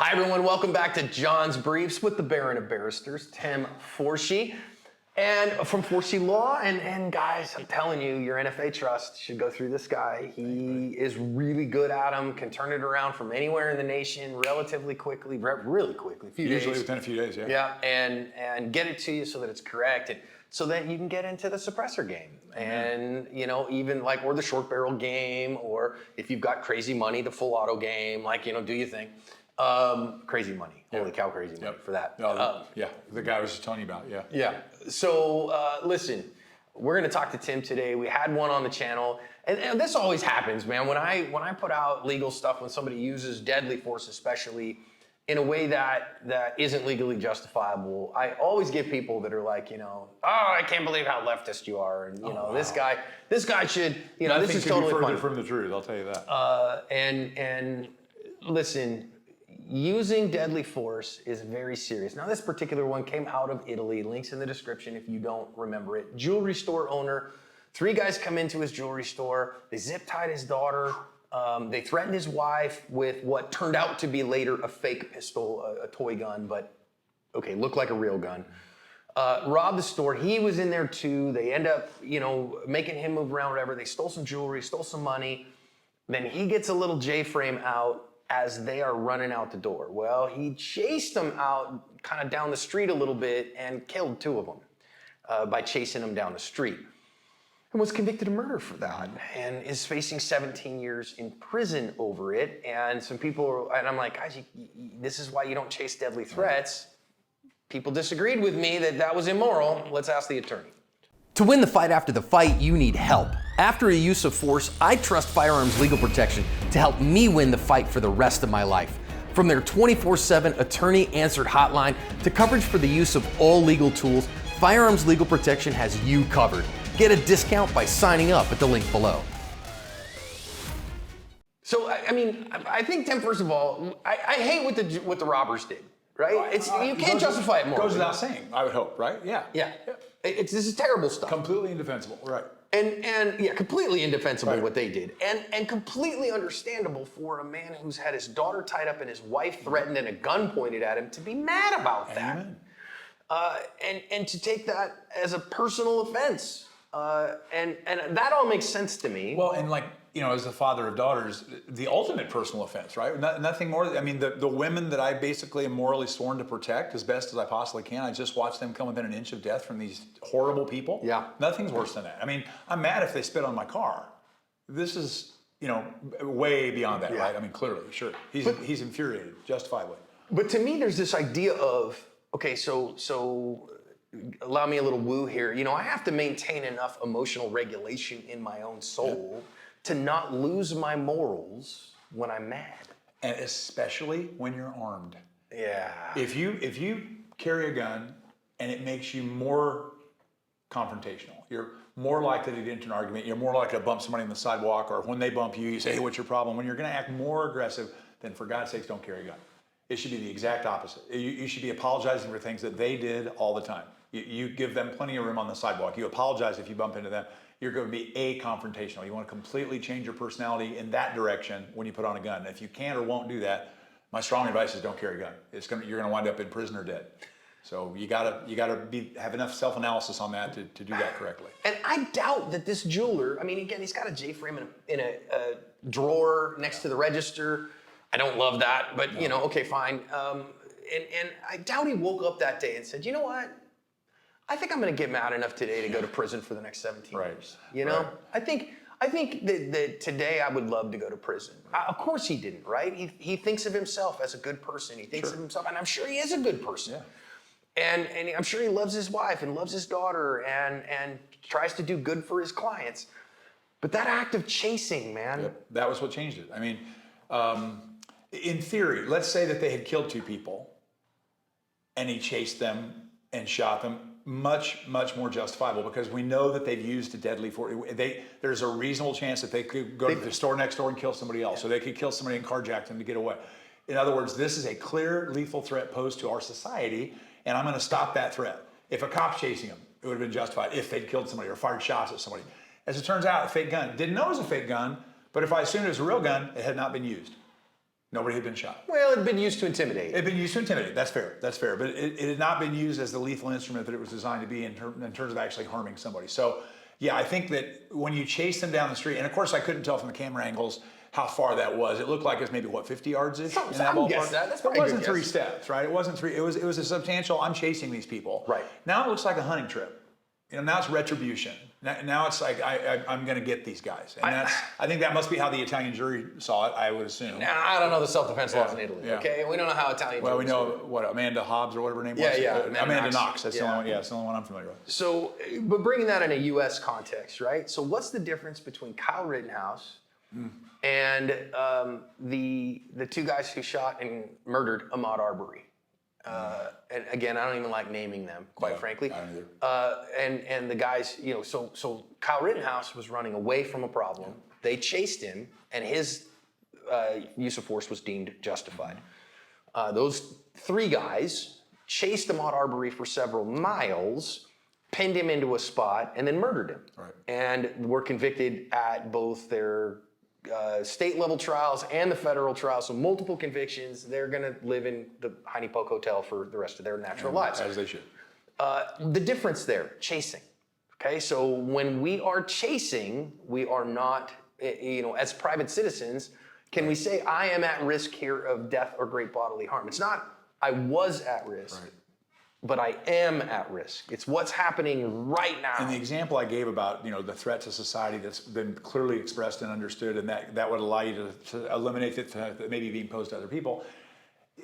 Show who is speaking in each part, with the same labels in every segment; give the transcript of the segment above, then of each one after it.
Speaker 1: Hi everyone, welcome back to John's Briefs with the Baron of Barristers, Tim Forshey, and from Forshey Law. And guys, I'm telling you, your NFA trust should go through this guy. He is really good at them, can turn it around from anywhere in the nation relatively quickly, really quickly,
Speaker 2: Usually within a few days, yeah.
Speaker 1: Yeah, and get it to you so that it's correct, and so that you can get into the suppressor game. And even like, or the short barrel game, or if you've got crazy money, the full auto game, like, do you think? Crazy money. Holy cow, crazy money for that.
Speaker 2: Yeah, the guy I was just telling you about, yeah.
Speaker 1: Yeah. So listen, we're going to talk to Tim today. We had one on the channel, and this always happens, man. When I put out legal stuff, when somebody uses deadly force, especially in a way that isn't legally justifiable, I always get people that are like, oh, I can't believe how leftist you are, and wow. this guy should,
Speaker 2: Nothing
Speaker 1: this is
Speaker 2: could
Speaker 1: totally
Speaker 2: be further
Speaker 1: fine.
Speaker 2: from the truth. I'll tell you that.
Speaker 1: And listen. Using deadly force is very serious. Now, this particular one came out of Italy. Links in the description if you don't remember it. Jewelry store owner. 3 guys come into his jewelry store. They zip-tied his daughter. They threatened his wife with what turned out to be later a fake pistol, a toy gun, but okay, looked like a real gun. Robbed the store. He was in there too. They end up, making him move around, whatever. They stole some jewelry, stole some money. Then he gets a little J-frame out as they are running out the door. Well, he chased them out kind of down the street a little bit and killed 2 of them by chasing them down the street. And was convicted of murder for that and is facing 17 years in prison over it. And some people, and I'm like, guys, this is why you don't chase deadly threats. People disagreed with me that was immoral. Let's ask the attorney. To win the fight after the fight, you need help. After a use of force, I trust Firearms Legal Protection to help me win the fight for the rest of my life. From their 24/7 attorney-answered hotline to coverage for the use of all legal tools, Firearms Legal Protection has you covered. Get a discount by signing up at the link below. So, I think, Tim, first of all, I hate what the robbers did. Right? You can't justify it more.
Speaker 2: Goes without saying, I would hope, right? Yeah.
Speaker 1: Yeah. This is terrible stuff.
Speaker 2: Completely indefensible, right.
Speaker 1: And yeah, completely indefensible what they did. And completely understandable for a man who's had his daughter tied up and his wife threatened and a gun pointed at him to be mad about that. And to take that as a personal offense. And that all makes sense to me.
Speaker 2: Well, and as a father of daughters, the ultimate personal offense, right? Nothing more. The women that I basically am morally sworn to protect as best as I possibly can, I just watch them come within an inch of death from these horrible people.
Speaker 1: Yeah.
Speaker 2: Nothing's worse than that. I'm mad if they spit on my car. This is, way beyond that, right? Clearly, sure. He's infuriated, justifiably.
Speaker 1: But to me, there's this idea of, okay, so allow me a little woo here. I have to maintain enough emotional regulation in my own soul to not lose my morals when I'm mad.
Speaker 2: And especially when you're armed.
Speaker 1: Yeah.
Speaker 2: If you carry a gun and it makes you more confrontational, you're more likely to get into an argument, you're more likely to bump somebody on the sidewalk, or when they bump you, you say, hey, what's your problem? When you're gonna act more aggressive, then for God's sakes, don't carry a gun. It should be the exact opposite. You should be apologizing for things that they did all the time. You give them plenty of room on the sidewalk. You apologize if you bump into them. You're going to be confrontational. You want to completely change your personality in that direction when you put on a gun. And if you can't or won't do that, my strong advice is don't carry a gun. You're going to wind up in prison or dead. So you gotta have enough self-analysis on that to do that correctly.
Speaker 1: And I doubt that this jeweler, again, he's got a J-frame in a drawer next to the register. I don't love that, but okay, fine. And I doubt he woke up that day and said, you know what? I think I'm going to get mad enough today to go to prison for the next 17 years. Right. I think that today I would love to go to prison. Of course he didn't, right? He thinks of himself as a good person. He thinks of himself, and I'm sure he is a good person. Yeah. And I'm sure he loves his wife and loves his daughter and tries to do good for his clients. But that act of chasing, man.
Speaker 2: That was what changed it. In theory, let's say that they had killed 2 people and he chased them and shot them. Much more justifiable, because we know that they've used a deadly force. There's a reasonable chance that they could go to the store next door and kill somebody else, so they could kill somebody and carjack them to get away. In other words, this is a clear lethal threat posed to our society, and I'm going to stop that threat. If a cop's chasing them, it would have been justified if they'd killed somebody or fired shots at somebody. As it turns out, a fake gun. Didn't know it was a fake gun, but if I assumed it was a real gun, it had not been used. Nobody had been shot.
Speaker 1: Well, it had been used to intimidate.
Speaker 2: It had been used to intimidate. That's fair. That's fair. But it had not been used as the lethal instrument that it was designed to be in terms of actually harming somebody. So, yeah, I think that when you chase them down the street, and of course I couldn't tell from the camera angles how far that was. It looked like it was maybe, 50 yards-ish in that ballpark?
Speaker 1: That's
Speaker 2: it wasn't 3 steps, right? It wasn't 3. It was a substantial, I'm chasing these people.
Speaker 1: Right.
Speaker 2: Now it looks like a hunting trip. Now it's retribution. Now it's like I'm going to get these guys, and I think that must be how the Italian jury saw it. I would assume.
Speaker 1: Now, I don't know the self-defense laws in Italy. Okay, we don't know how Italian.
Speaker 2: Well, we know what Amanda Hobbs or whatever her name was.
Speaker 1: Yeah,
Speaker 2: Amanda Knox. That's the only one. Yeah, that's the only one I'm familiar with.
Speaker 1: So, but bringing that in a U.S. context, right? So, what's the difference between Kyle Rittenhouse and the 2 guys who shot and murdered Ahmaud Arbery? And again, I don't even like naming them, quite frankly.
Speaker 2: I don't either.
Speaker 1: And the guys, so Kyle Rittenhouse was running away from a problem. They chased him, and his use of force was deemed justified. Those 3 guys chased Ahmaud Arbery for several miles, pinned him into a spot, and then murdered him.
Speaker 2: Right.
Speaker 1: And were convicted at both their state level trials and the federal trials, so multiple convictions. They're going to live in the Heine Polk Hotel for the rest of their natural lives.
Speaker 2: As they should.
Speaker 1: The difference there, chasing. Okay, so when we are chasing, we are not, as private citizens, can we say I am at risk here of death or great bodily harm? It's not I was at risk. Right. But I am at risk. It's what's happening right now.
Speaker 2: And the example I gave about the threat to society that's been clearly expressed and understood, and that would allow you to eliminate the threat that may be being posed to other people.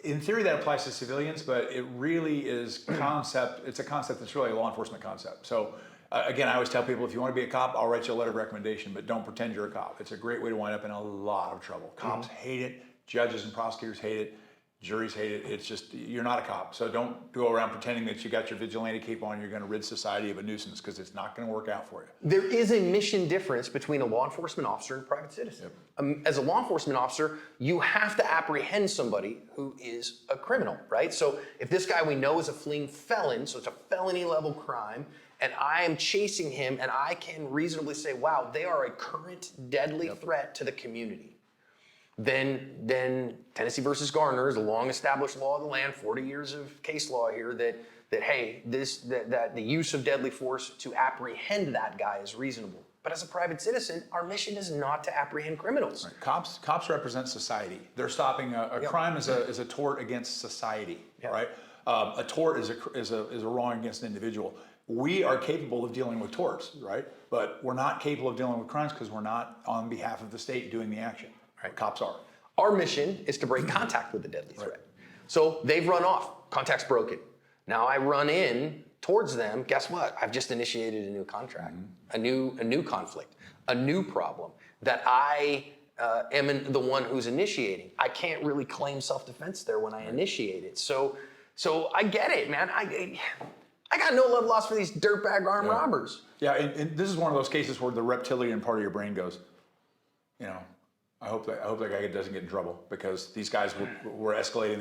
Speaker 2: In theory, that applies to civilians, but it really is concept. It's a concept that's really a law enforcement concept. So again, I always tell people, if you want to be a cop, I'll write you a letter of recommendation, but don't pretend you're a cop. It's a great way to wind up in a lot of trouble. Cops hate it. Judges and prosecutors hate it. Juries hate it. It's just, you're not a cop. So don't go around pretending that you got your vigilante cape on, you're going to rid society of a nuisance, because it's not going to work out for you.
Speaker 1: There is a mission difference between a law enforcement officer and a private citizen. Yep. As a law enforcement officer, you have to apprehend somebody who is a criminal, right? So if this guy we know is a fleeing felon, so it's a felony level crime, and I am chasing him, and I can reasonably say, wow, they are a current deadly threat to the community. Then Tennessee versus Garner is a long-established law of the land, 40 years of case law here, that hey, that the use of deadly force to apprehend that guy is reasonable. But as a private citizen, our mission is not to apprehend criminals.
Speaker 2: Right. Cops represent society. They're stopping a crime is a tort against society, right? A tort is a wrong against an individual. We are capable of dealing with torts, right? But we're not capable of dealing with crimes because we're not on behalf of the state doing the action. Right. Cops are.
Speaker 1: Our mission is to break contact with the deadly threat. Right. So they've run off. Contact's broken. Now I run in towards them. Guess what? I've just initiated a new contract, a new conflict, a new problem that I am the one who's initiating. I can't really claim self-defense there when I initiate it. So I get it, man. I got no love lost for these dirtbag armed robbers.
Speaker 2: Yeah, and this is one of those cases where the reptilian part of your brain goes, I hope that guy doesn't get in trouble, because these guys were escalating.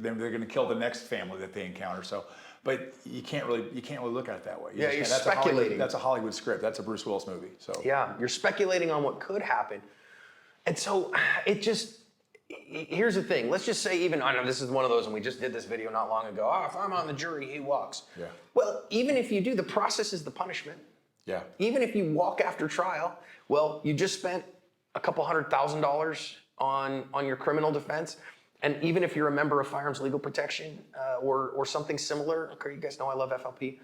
Speaker 2: They're going to kill the next family that they encounter. So, but you can't really look at it that way.
Speaker 1: You're speculating.
Speaker 2: That's a Hollywood script. That's a Bruce Willis movie. So
Speaker 1: yeah, you're speculating on what could happen, and so here's the thing. Let's just say I know this is one of those, and we just did this video not long ago. If I'm on the jury, he walks.
Speaker 2: Yeah.
Speaker 1: Well, even if you do, the process is the punishment.
Speaker 2: Yeah.
Speaker 1: Even if you walk after trial, well, you just spent a couple $100,000 on your criminal defense. And even if you're a member of Firearms Legal Protection or something similar, okay, you guys know I love FLP.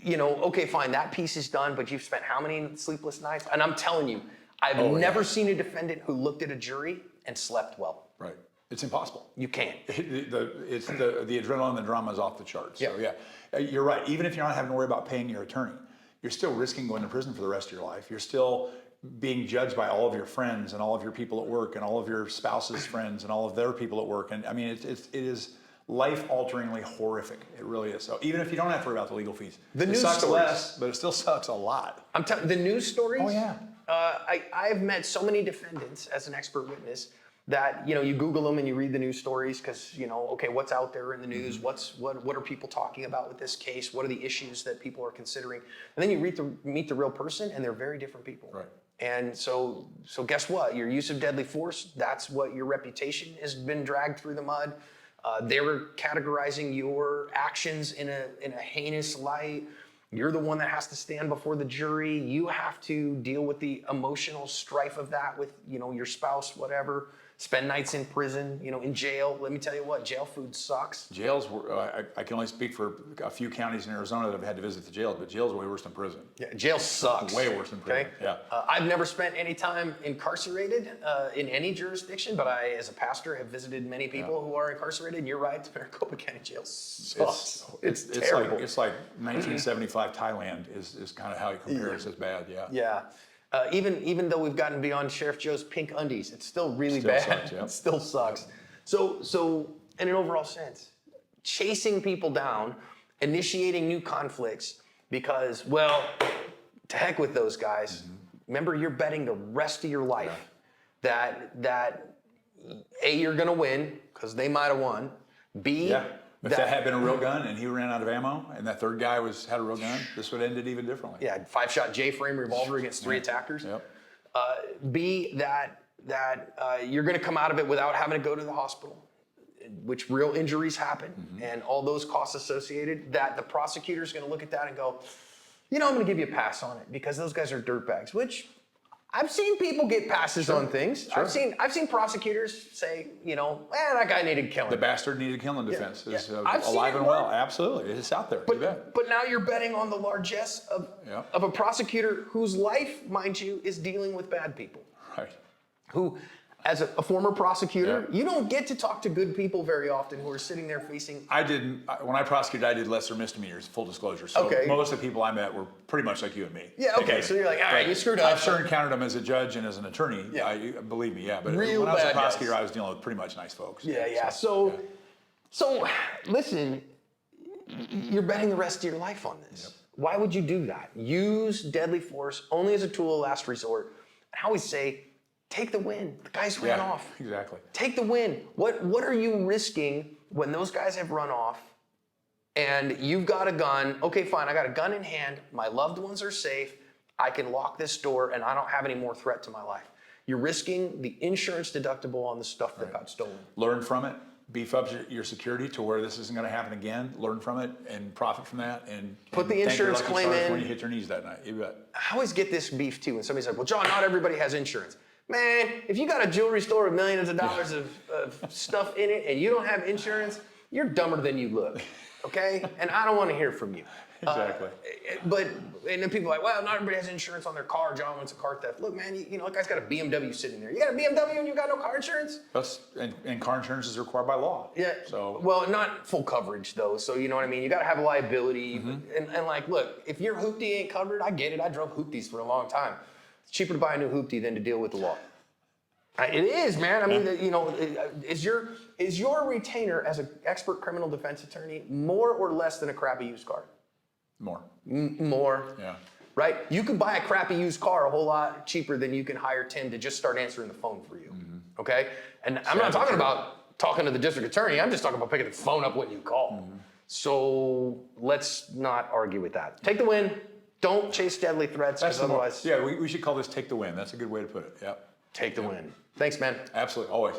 Speaker 1: Okay, fine, that piece is done, but you've spent how many sleepless nights? And I'm telling you, I've never seen a defendant who looked at a jury and slept well.
Speaker 2: Right. It's impossible.
Speaker 1: You can't.
Speaker 2: It's the adrenaline, the drama is off the charts.
Speaker 1: Yeah.
Speaker 2: So yeah, you're right. Even if you're not having to worry about paying your attorney, you're still risking going to prison for the rest of your life. You're still being judged by all of your friends and all of your people at work and all of your spouse's friends and all of their people at work. And I mean, it is life-alteringly horrific. It really is. So even if you don't have to worry about the legal fees,
Speaker 1: the news
Speaker 2: sucks
Speaker 1: stories.
Speaker 2: less, but it still sucks a lot.
Speaker 1: I'm telling the news stories.
Speaker 2: Oh yeah.
Speaker 1: I've met so many defendants as an expert witness that you Google them and you read the news stories because okay, what's out there in the news? What are people talking about with this case? What are the issues that people are considering? And then you meet the real person, and they're very different people.
Speaker 2: Right.
Speaker 1: And so guess what? Your use of deadly force, that's what your reputation has been dragged through the mud. They were categorizing your actions in a heinous light. You're the one that has to stand before the jury. You have to deal with the emotional strife of that with, your spouse, whatever. Spend nights in prison, in jail. Let me tell you what, jail food sucks.
Speaker 2: Jails were, I can only speak for a few counties in Arizona that have had to visit the jails, but jail's way worse than prison.
Speaker 1: Yeah, jail sucks.
Speaker 2: Way worse than prison, yeah.
Speaker 1: I've never spent any time incarcerated in any jurisdiction, but I, as a pastor, have visited many people who are incarcerated. And you're right, Maricopa County Jail sucks. It's terrible.
Speaker 2: It's like 1975 Thailand is kind of how it compares. It's bad, yeah.
Speaker 1: Yeah. Even though we've gotten beyond Sheriff Joe's pink undies, it's still really bad.
Speaker 2: Sucks, yeah.
Speaker 1: It still sucks. So in an overall sense, chasing people down, initiating new conflicts because, well, to heck with those guys. Remember, you're betting the rest of your life that A, you're gonna win, because they might have won. B,
Speaker 2: if that had been a real gun and he ran out of ammo and that third guy had a real gun, this would have ended even differently.
Speaker 1: Yeah, 5-shot J-frame revolver against 3 attackers.
Speaker 2: Yep.
Speaker 1: B, that you're going to come out of it without having to go to the hospital, which real injuries happen, and all those costs associated, that the prosecutor's going to look at that and go, I'm going to give you a pass on it because those guys are dirtbags, which I've seen people get passes on things.
Speaker 2: Sure.
Speaker 1: I've seen prosecutors say, that guy needed killing.
Speaker 2: The bastard needed killing defense
Speaker 1: Yeah.
Speaker 2: is
Speaker 1: I've seen
Speaker 2: alive
Speaker 1: it
Speaker 2: and
Speaker 1: work.
Speaker 2: well. Absolutely, it's out there. You bet.
Speaker 1: But now you're betting on the largesse of a prosecutor whose life, mind you, is dealing with bad people.
Speaker 2: Right.
Speaker 1: Who, as a former prosecutor, you don't get to talk to good people very often who are sitting there facing.
Speaker 2: When I prosecuted, I did lesser misbelievers, full disclosure. So most of the people I met were pretty much like you and me.
Speaker 1: Yeah, okay, so you're like, all right, you screwed up.
Speaker 2: I've sure encountered them as a judge and as an attorney. Believe me, But
Speaker 1: Real
Speaker 2: when I was a
Speaker 1: bad
Speaker 2: prosecutor,
Speaker 1: guys.
Speaker 2: I was dealing with pretty much nice folks.
Speaker 1: So listen, you're betting the rest of your life on this. Why would you do that? Use deadly force only as a tool of last resort. I always say, take the win. The guys ran off.
Speaker 2: Exactly.
Speaker 1: Take the win. What are you risking when those guys have run off and you've got a gun? Okay, fine, I got a gun in hand. My loved ones are safe. I can lock this door and I don't have any more threat to my life. You're risking the insurance deductible on the stuff that got stolen.
Speaker 2: Learn from it. Beef up your security to where this isn't going to happen again. Learn from it and profit from that. And
Speaker 1: put the
Speaker 2: thank your
Speaker 1: insurance
Speaker 2: lucky
Speaker 1: claim
Speaker 2: stars
Speaker 1: in.
Speaker 2: when you hit your knees that night. You bet.
Speaker 1: I always get this beef too when somebody's like, well, John, not everybody has insurance. Man, if you got a jewelry store with millions of dollars of stuff in it and you don't have insurance, you're dumber than you look, okay? And I don't want to hear from you.
Speaker 2: Exactly.
Speaker 1: And then people are like, well, not everybody has insurance on their car. John wants a car theft. Look, man, that guy's got a BMW sitting there. You got a BMW and you got no car insurance?
Speaker 2: And car insurance is required by law.
Speaker 1: Yeah.
Speaker 2: So
Speaker 1: well, not full coverage though. So you know what I mean. You got to have liability. And like, look, if your hoopty ain't covered, I get it. I drove hoopties for a long time. It's cheaper to buy a new hoopty than to deal with the law. It is, man. I mean, is your retainer as an expert criminal defense attorney more or less than a crappy used car?
Speaker 2: more.
Speaker 1: More.
Speaker 2: Yeah.
Speaker 1: Right? You can buy a crappy used car a whole lot cheaper than you can hire Tim to just start answering the phone for you. Okay? And I'm not talking about talking to the district attorney. I'm just talking about picking the phone up when you call. So let's not argue with that. Take the win. Don't chase deadly threats, because otherwise.
Speaker 2: Yeah, we should call this take the win. That's a good way to put it. Yeah.
Speaker 1: Take the win. Thanks, man.
Speaker 2: Absolutely. Always.